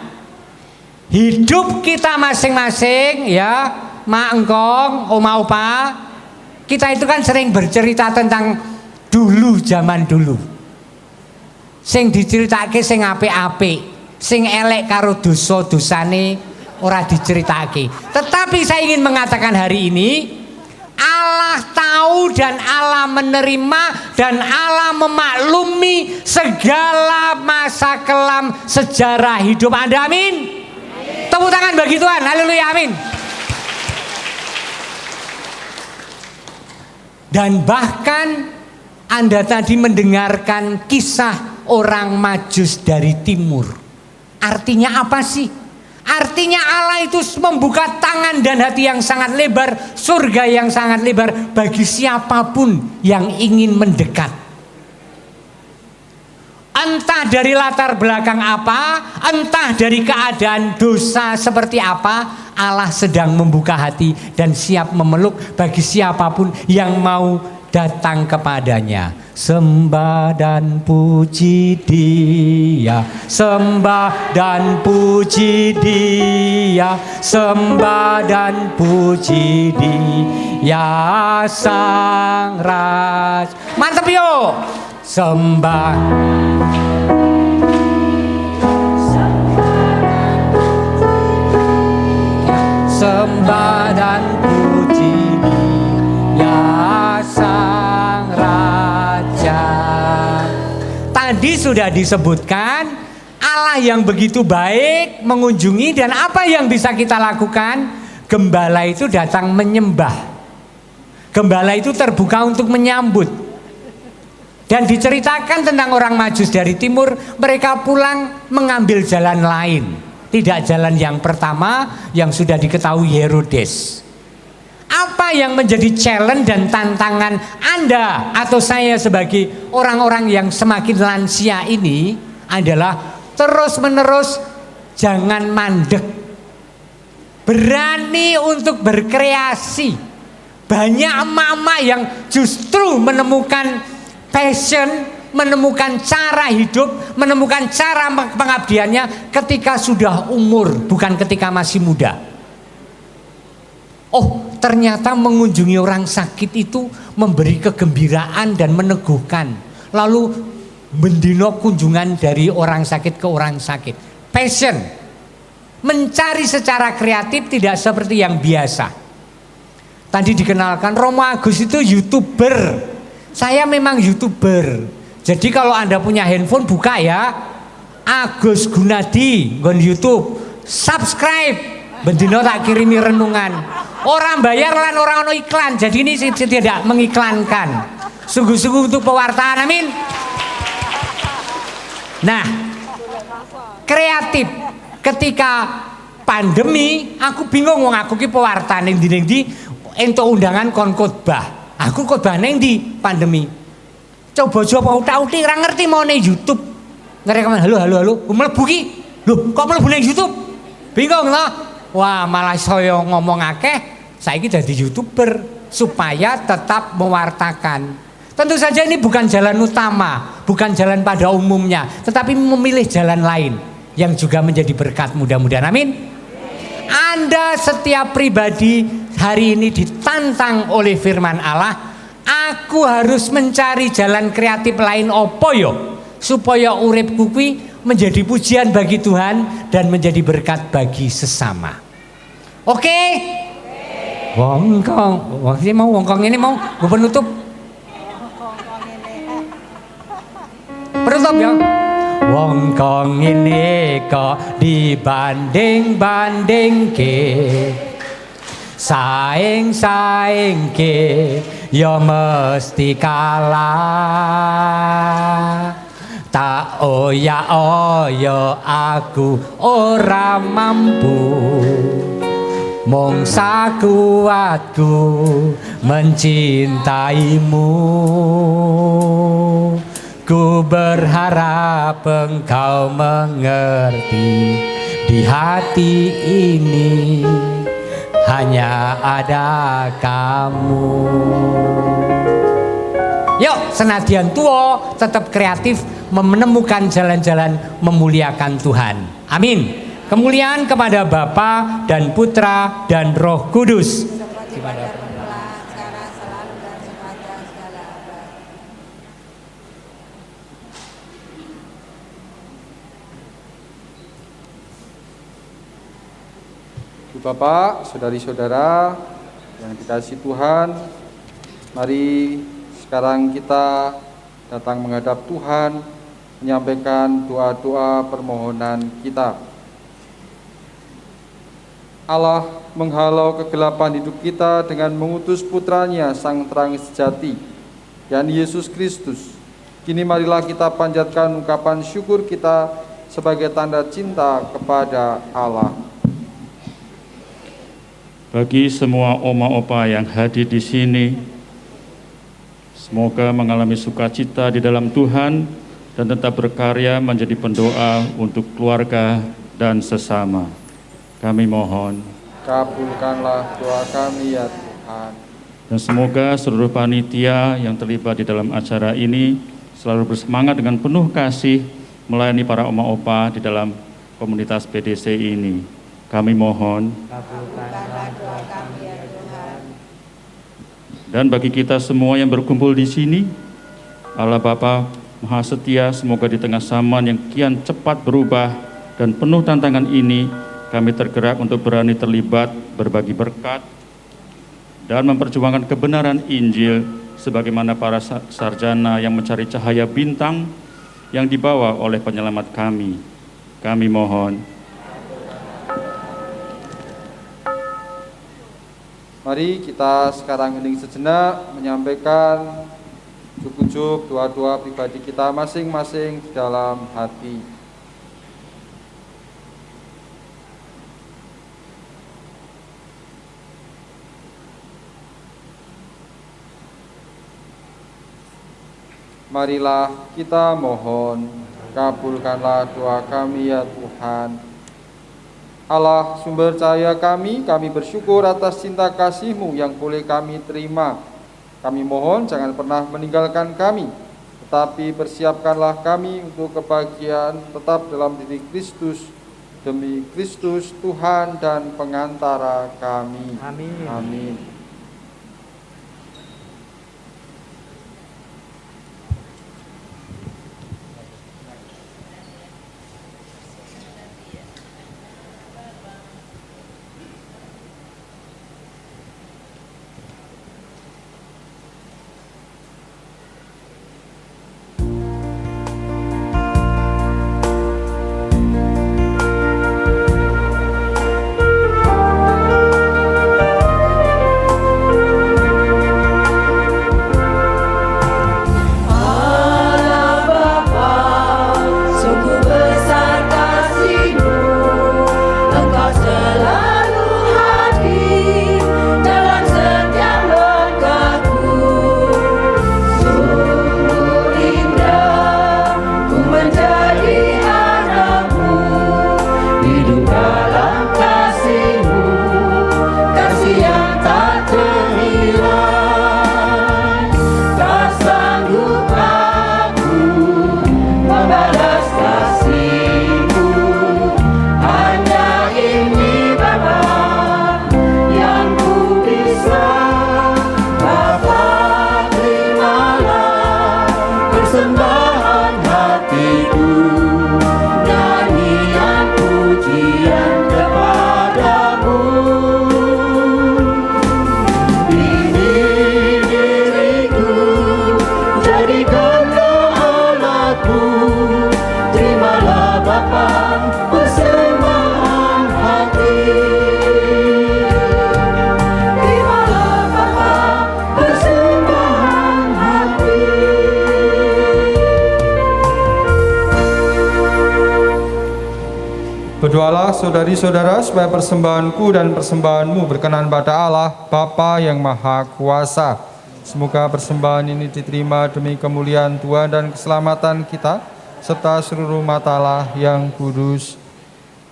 hidup kita masing-masing ya, mak engkong, oma opa, kita itu kan sering bercerita tentang dulu, zaman dulu. Sing diceritake sing apik-apik, sing elek karo dosa-dosane ora diceritake. Tetapi saya ingin mengatakan hari ini Allah tahu dan Allah menerima dan Allah memaklumi segala masa kelam sejarah hidup Anda. Amin. Tepuk tangan bagi Tuhan. Haleluya. Amin. Dan bahkan Anda tadi mendengarkan kisah orang Majus dari timur. Artinya apa sih? Artinya Allah itu membuka tangan dan hati yang sangat lebar, surga yang sangat lebar bagi siapapun yang ingin mendekat. Entah dari latar belakang apa, entah dari keadaan dosa seperti apa, Allah sedang membuka hati dan siap memeluk bagi siapapun yang mau datang kepadanya. Sembah dan puji Dia, sembah dan puji Dia, sembah dan puji Dia Sang Raja. Mantap yo. Sembah. Sembah dan puji Dia Sang Raja. Tadi sudah disebutkan Allah yang begitu baik mengunjungi, dan apa yang bisa kita lakukan? Gembala itu datang menyembah. Gembala itu terbuka untuk menyambut. Dan diceritakan tentang orang Majus dari timur, mereka pulang mengambil jalan lain. Tidak jalan yang pertama yang sudah diketahui Herodes. Apa yang menjadi challenge dan tantangan Anda atau saya sebagai orang-orang yang semakin lansia ini adalah terus menerus jangan mandek. Berani untuk berkreasi. Banyak emak-emak yang justru menemukan passion, menemukan cara hidup, menemukan cara pengabdiannya ketika sudah umur, bukan ketika masih muda. Oh, ternyata mengunjungi orang sakit itu memberi kegembiraan dan meneguhkan. Lalu mendino kunjungan dari orang sakit ke orang sakit. Passion, mencari secara kreatif, tidak seperti yang biasa. Tadi dikenalkan Romo Agus itu YouTuber. Saya memang YouTuber. Jadi kalau Anda punya handphone buka ya, Agus Gunadi nggon YouTube, subscribe, bendino tak kirimi renungan. Orang bayar lan orang ono iklan. Jadi ini tidak mengiklankan. Sungguh-sungguh untuk pewartaan. Amin. Nah, kreatif. Ketika pandemi, aku bingung wong aku ki pewartaan ning ndi entuk undangan kon khotbah. Aku khotbah ning ndi pandemi. Coba-coba utak-utik ora ngerti mau ning YouTube. Ngerekaman halo. Mlebu ki. Lho, kok mlebu ning YouTube? Bingung loh. Wah, malah saya ngomong akeh, saiki dadi YouTuber supaya tetap mewartakan. Tentu saja ini bukan jalan utama, bukan jalan pada umumnya, tetapi memilih jalan lain yang juga menjadi berkat mudah-mudahan. Amin. Anda setiap pribadi hari ini ditantang oleh firman Allah. Aku harus mencari jalan kreatif lain opo yo supaya uripku kuwi menjadi pujian bagi Tuhan dan menjadi berkat bagi sesama. Oke? Wongkong, ini mau gue penutup. Penutup ya. Wong kong ini kok dibanding-bandingke, saing-saingke ya mesti kalah. Tak oya-oya aku ora mampu, mung sakuatku mencintaimu. Ku berharap engkau mengerti, di hati ini hanya ada kamu. Yuk, senadyan tua tetap kreatif menemukan jalan-jalan memuliakan Tuhan. Amin. Kemuliaan kepada Bapa dan Putra dan Roh Kudus. Bapak, saudari-saudara yang dikasihi Tuhan, mari sekarang kita datang menghadap Tuhan, menyampaikan doa-doa permohonan kita. Allah menghalau kegelapan hidup kita dengan mengutus putranya Sang Terang Sejati, yakni Yesus Kristus. Kini marilah kita panjatkan ungkapan syukur kita sebagai tanda cinta kepada Allah. Bagi semua oma opa yang hadir di sini, semoga mengalami sukacita di dalam Tuhan dan tetap berkarya menjadi pendoa untuk keluarga dan sesama. Kami mohon, kabulkanlah doa kami ya Tuhan. dan semoga seluruh panitia yang terlibat di dalam acara ini selalu bersemangat dengan penuh kasih melayani para oma opa di dalam komunitas PDC ini. Kami mohon, dan bagi kita semua yang berkumpul di sini, Allah Bapa Maha Setia, semoga di tengah zaman yang kian cepat berubah dan penuh tantangan ini, kami tergerak untuk berani terlibat, berbagi berkat, dan memperjuangkan kebenaran Injil sebagaimana para sarjana yang mencari cahaya bintang yang dibawa oleh penyelamat kami. Kami mohon. Mari kita sekarang hening sejenak menyampaikan ujuk-ujuk doa-doa pribadi kita masing-masing di dalam hati. Marilah kita mohon, kabulkanlah doa kami ya Tuhan. Allah sumber cahaya kami bersyukur atas cinta kasih-Mu yang boleh kami terima. Kami mohon jangan pernah meninggalkan kami, tetapi persiapkanlah kami untuk kebahagiaan tetap dalam diri Kristus, demi Kristus Tuhan dan pengantara kami. Amin. Amin. Jadikanlah Allahku saudari-saudara supaya persembahanku dan persembahanmu berkenan pada Allah Bapa yang Maha Kuasa. Semoga persembahan ini diterima demi kemuliaan Tuhan dan keselamatan kita, serta seluruh umat Allah yang kudus.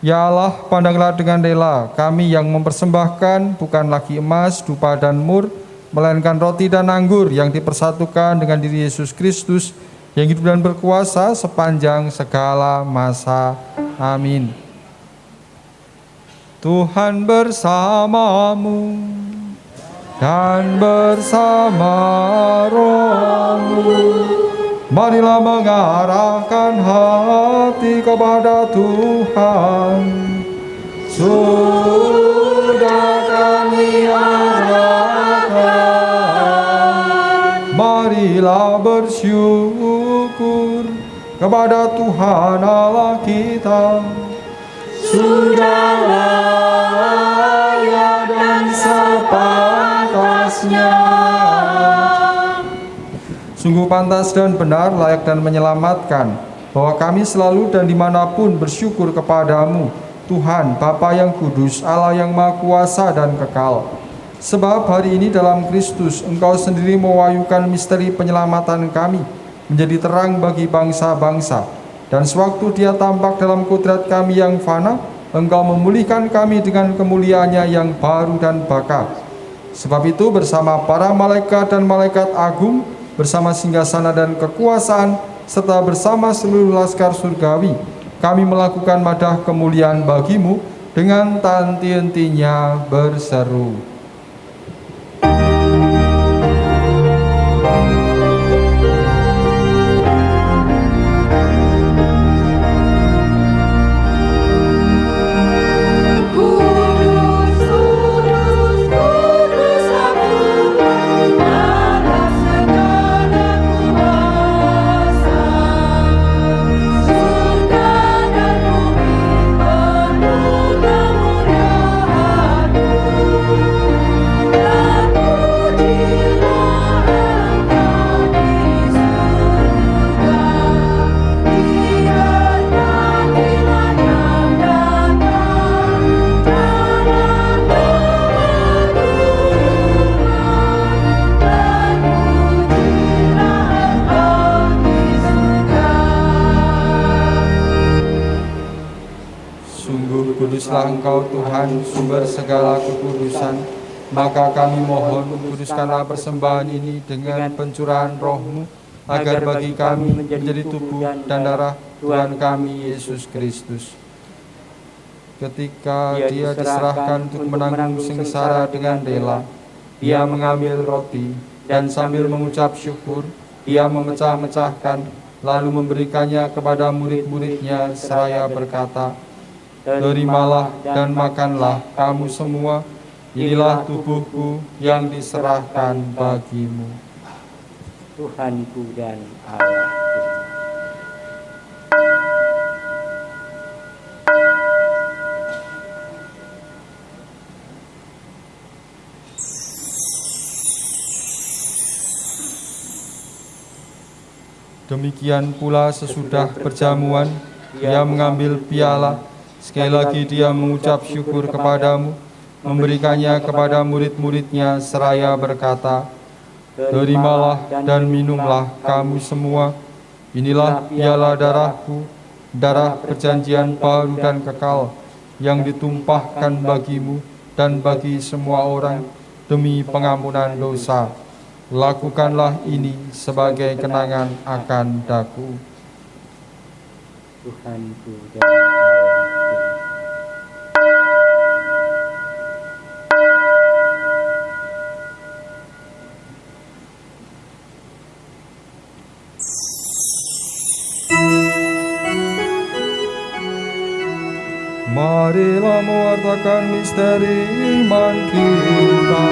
Ya Allah, pandanglah dengan rela kami yang mempersembahkan bukan lagi emas, dupa dan mur, melainkan roti dan anggur yang dipersatukan dengan diri Yesus Kristus, yang hidup dan berkuasa sepanjang segala masa. Amin. Tuhan bersamamu dan bersama rohmu. Marilah mengarahkan hati kepada Tuhan. Sudah kami arahkan, marilah bersyukur kepada Tuhan Allah kita. Sudah layak dan sepantasnya. Sungguh pantas dan benar, layak dan menyelamatkan, bahwa kami selalu dan dimanapun bersyukur kepadamu, Tuhan, Bapa yang kudus, Allah yang Maha Kuasa dan kekal. Sebab hari ini dalam Kristus, Engkau sendiri mewahyukan misteri penyelamatan kami, menjadi terang bagi bangsa-bangsa. Dan sewaktu Dia tampak dalam kodrat kami yang fana, Engkau memulihkan kami dengan kemuliaannya yang baru dan bakal. Sebab itu bersama para malaikat dan malaikat agung, bersama singgasana dan kekuasaan, serta bersama seluruh laskar surgawi, kami melakukan madah kemuliaan bagimu dengan tak henti-hentinya berseru. Kuduslah Engkau Tuhan, sumber segala kekudusan. Maka kami mohon, kuduskanlah persembahan ini dengan pencurahan roh-Mu, agar bagi kami menjadi tubuh dan darah Tuhan kami Yesus Kristus. Ketika Dia diserahkan untuk menanggung sengsara dengan rela, Dia mengambil roti dan sambil mengucap syukur, Dia memecah-mecahkan, lalu memberikannya kepada murid-muridnya seraya berkata, "Terimalah dan makanlah kamu semua, inilah tubuhku yang diserahkan bagimu." Tuhanku dan Allahku. Demikian pula sesudah perjamuan, Dia mengambil piala. Sekali lagi Dia mengucap syukur kepadamu, memberikannya kepada murid-muridnya seraya berkata, "Terimalah dan minumlah kamu semua, inilah piala darahku, darah perjanjian baru dan kekal, yang ditumpahkan bagimu dan bagi semua orang demi pengampunan dosa. Lakukanlah ini sebagai kenangan akan daku." Tuhanku dan Allahku. Marilah mewartakan misteri iman kita.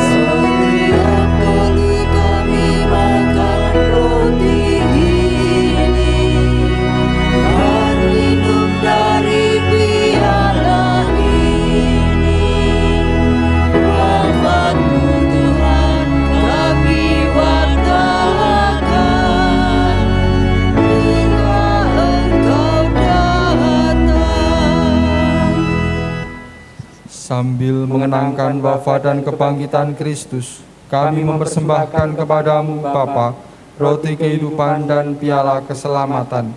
Setiap kali kami makan roti ini dan minum dari piala ini, wafat-Mu Tuhan kami wartakan, bila Engkau datang. Sambil mengenangkan wafat dan kebangkitan Kristus, kami mempersembahkan kepadamu Bapa, roti kehidupan dan piala keselamatan.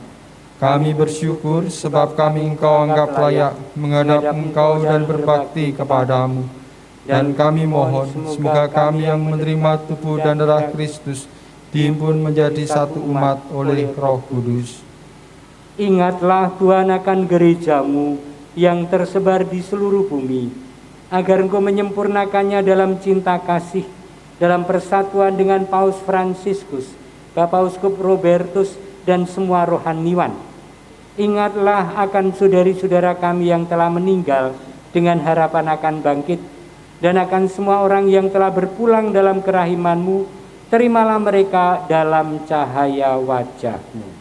Kami bersyukur sebab kami Engkau anggap layak menghadap Engkau dan berbakti kepadamu. Dan kami mohon semoga kami yang menerima tubuh dan darah Kristus dihimpun menjadi satu umat oleh Roh Kudus. Ingatlah Tuhan akan gerejamu yang tersebar di seluruh bumi, agar Engkau menyempurnakannya dalam cinta kasih, dalam persatuan dengan Paus Fransiskus, Bapak Uskup Robertus, dan semua rohaniwan. Ingatlah akan saudari-saudara kami yang telah meninggal dengan harapan akan bangkit, dan akan semua orang yang telah berpulang dalam kerahiman-Mu, terimalah mereka dalam cahaya wajah-Mu.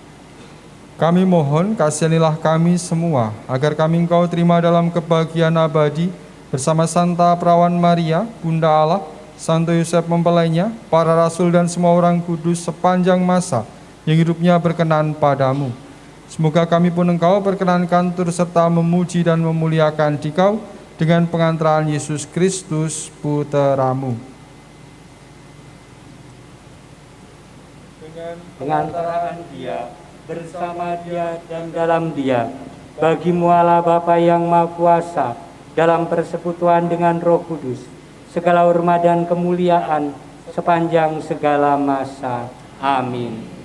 Kami mohon kasihanilah kami semua, agar kami Engkau terima dalam kebahagiaan abadi, bersama Santa Perawan Maria, Bunda Allah, Santo Yosef mempelainya, para rasul dan semua orang kudus sepanjang masa yang hidupnya berkenan padamu. Semoga kami pun Engkau perkenankan turut serta memuji dan memuliakan Dikau dengan pengantaran Yesus Kristus Putramu. Dengan Pengantaran Dia, bersama Dia dan dalam Dia, bagi-Mu Allah Bapa yang Maha Kuasa, dalam persekutuan dengan Roh Kudus, segala hormat dan kemuliaan sepanjang segala masa. Amin.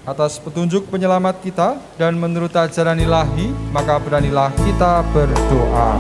Atas petunjuk penyelamat kita dan menurut ajaran ilahi, maka beranilah kita berdoa.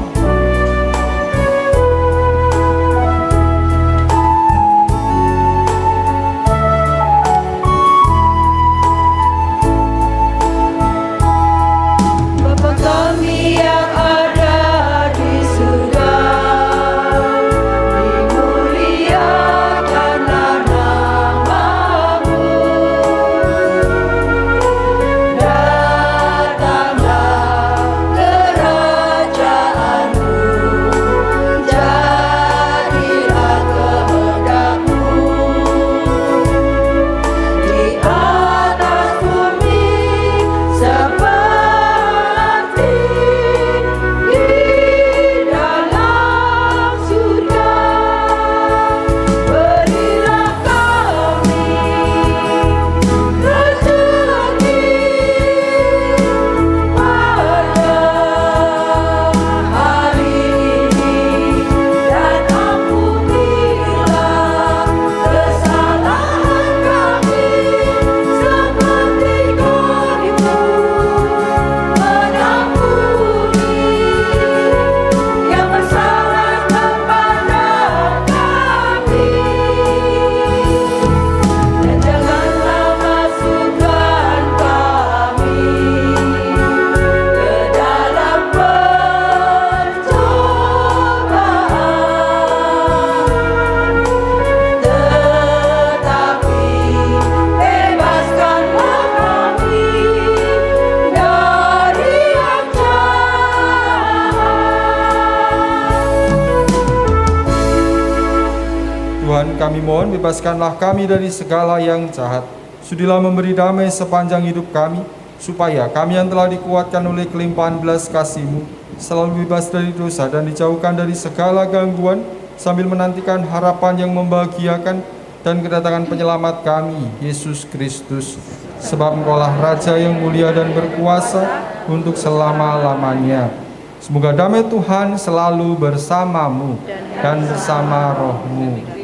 Tuhan, kami mohon bebaskanlah kami dari segala yang jahat. Sudilah memberi damai sepanjang hidup kami, supaya kami yang telah dikuatkan oleh kelimpahan belas kasih-Mu selalu bebas dari dosa dan dijauhkan dari segala gangguan, sambil menantikan harapan yang membahagiakan dan kedatangan penyelamat kami, Yesus Kristus. Sebab Engkaulah Raja yang mulia dan berkuasa untuk selama-lamanya. Semoga damai Tuhan selalu bersamamu dan bersama rohmu.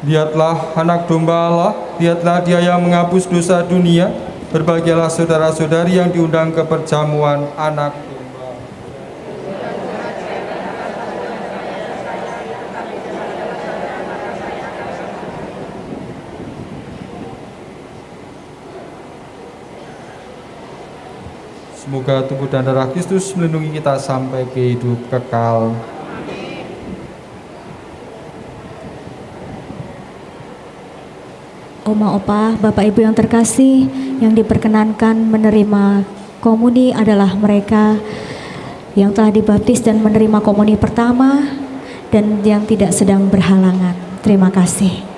Lihatlah anak domba Allah, lihatlah Dia yang menghapus dosa dunia. Berbahagialah saudara-saudari yang diundang ke perjamuan anak domba. Semoga tubuh dan darah Kristus melindungi kita sampai ke hidup kekal. Oma Opa, Bapak Ibu yang terkasih, yang diperkenankan menerima komuni adalah mereka yang telah dibaptis dan menerima komuni pertama dan yang tidak sedang berhalangan. Terima kasih.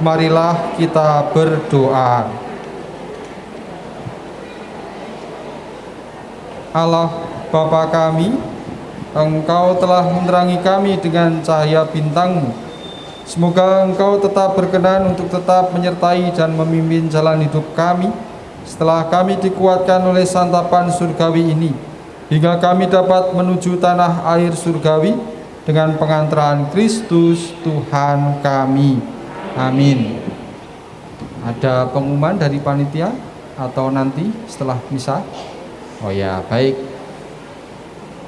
marilah kita berdoa. Allah Bapa kami, Engkau telah menerangi kami dengan cahaya bintang-Mu. Semoga Engkau tetap berkenan untuk tetap menyertai dan memimpin jalan hidup kami setelah kami dikuatkan oleh santapan surgawi ini, hingga kami dapat menuju tanah air surgawi dengan pengantaran Kristus Tuhan kami. Amin. Ada pengumuman dari panitia atau nanti setelah misa? Oh ya, baik.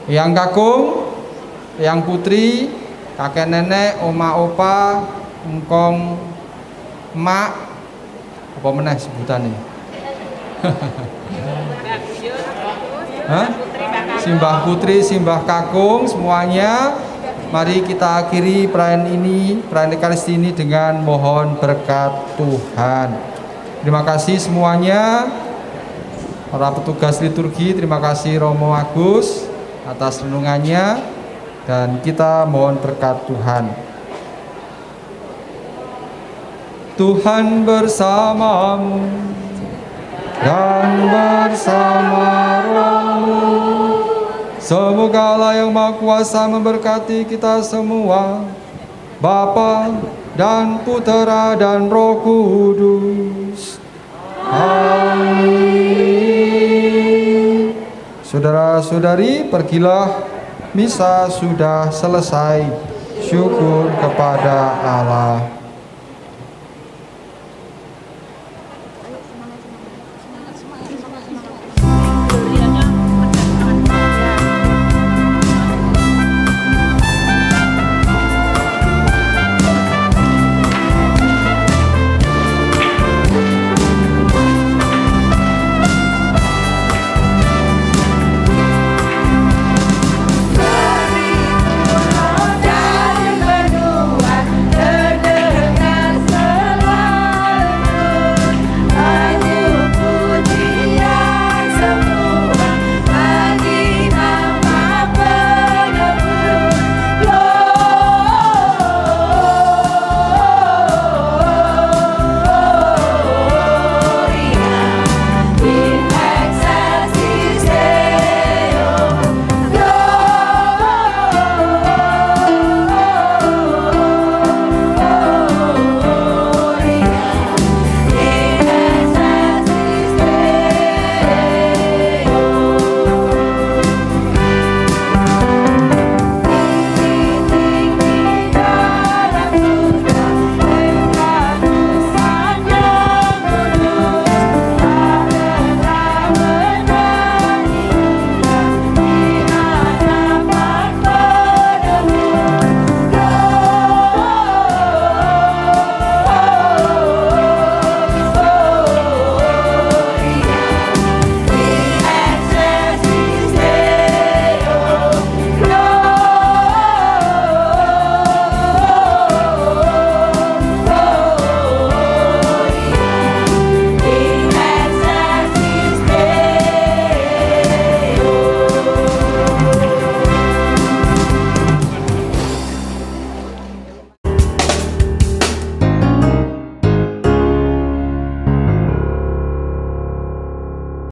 Yang kakung, yang putri, kakek nenek, oma opa, engkong, emak, apa meneh sebutannya? Hah? Simbah putri, simbah kakung, semuanya. Mari kita akhiri perayaan ini, perayaan Ekaristi ini dengan mohon berkat Tuhan. Terima kasih semuanya. Para petugas liturgi, terima kasih Romo Agus atas renungannya, dan kita mohon berkat Tuhan. Tuhan bersamamu dan bersama rohmu. Semoga Allah yang Maha Kuasa memberkati kita semua, Bapa dan Putera dan Roh Kudus. Amin. Saudara-saudari, pergilah, misa sudah selesai. Syukur kepada Allah.